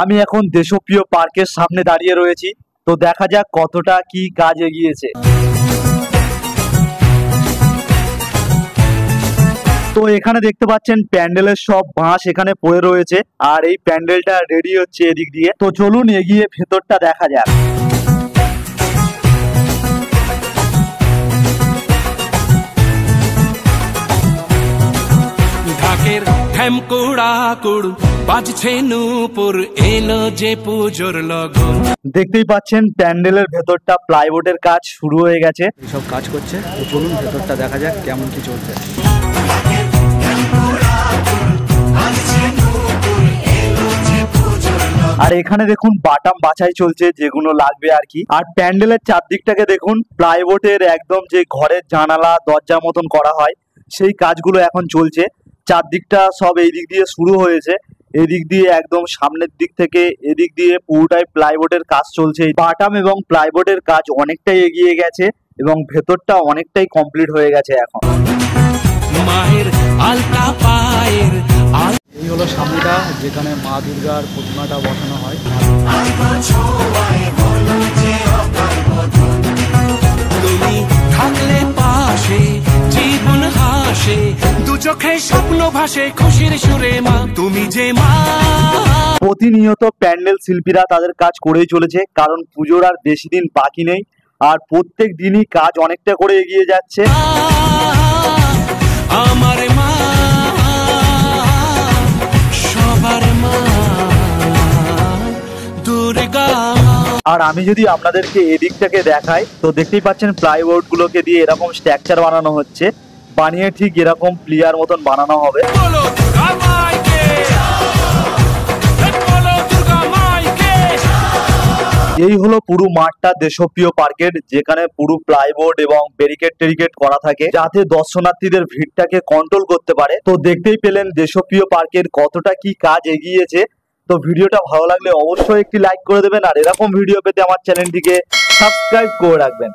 আমি এখন দেশপ্রিয় পার্কের সামনে দাঁড়িয়ে রয়েছি, তো দেখা যাক কতটা কি কাজ এগিয়েছে। তো এখানে দেখতে পাচ্ছেন প্যান্ডেলের সব বাঁশ এখানে পড়ে রয়েছে, আর এই প্যান্ডেলটা রেডি হচ্ছে এদিক দিয়ে। তো চলুন এগিয়ে ভেতরটা দেখা যাক। ঢাকের ঢ্যামকুড়াকুড় বাজছে নূপুর, এলো যে পুজোর লগন। দেখতেই পাচ্ছেন প্যান্ডেলের ভেতরটা প্লাইবোর্ডের কাজ শুরু হয়ে গেছে, সব কাজ করছে। তো চলুন ভেতরটা দেখা যাক কেমন কি চলছে। আর এখানে দেখুন বাটাম বাছাই চলছে যেগুলো লাগবে আর কি। আর প্যান্ডেলের চারদিকটাকে দেখুন প্লাইবোর্ডের একদম যে ঘরের জানালা দরজা মতন করা হয় সেই কাজগুলো এখন চলছে। চারদিকটা সব এই দিক দিয়ে শুরু হয়েছে, এদিক দিয়ে একদম সামনের দিক থেকে এদিক দিয়ে পুরোটাই প্লাইবোর্ডের কাজ চলছে। বাটাম এবং প্লাইবোর্ডের কাজ অনেকটাই এগিয়ে গেছে এবং ভেতরটা অনেকটাই কমপ্লিট হয়ে গেছে এখন। মায়ের আলতা পায়ের এই হলো সামনেটা যেখানে মা দুর্গার প্রতিমাটা বসানো হয়। তুমি থাকলে পাশে জীবন হাসে, দু চোখে স্বপ্ন ভাসে খুশির সুরে মা, তুমি যে মা। প্রতিনিয়ত প্যান্ডেল শিল্পীরা তাদের কাজ করেই চলেছে, কারণ পুজোর আর বেশি দিন বাকি নেই। আর প্রত্যেক দিনই কাজ অনেকটা করে এগিয়ে যাচ্ছে। আমার মা সবার মা দুর্গা। আর আমি যদি আপনাদেরকে এদিকটাকে দেখাই, তো দেখতেই পাচ্ছেন প্লাইবোর্ড গুলোকে দিয়ে এরকম স্ট্রাকচার বানানো হচ্ছে, বানিয়ে ঠিক এরকম প্লেয়ার মতন বানানো হবে। এই হলো পুরো মাঠটা দেশপ্রিয় পার্কের, যেখানে পুরো প্লাইবোর্ড এবং ব্যারিকেড টেরিকেড করা থাকে যাতে দর্শনার্থীদের ভিড়টাকে কন্ট্রোল করতে পারে। তো দেখতেই পেলেন দেশপ্রিয় পার্কের কতটা কি কাজ এগিয়েছে। তো ভিডিওটা ভালো লাগলে অবশ্যই একটি লাইক করে দেবেন, আর এরকম ভিডিও পেতে আমার চ্যানেলটিকে সাবস্ক্রাইব করে রাখবেন।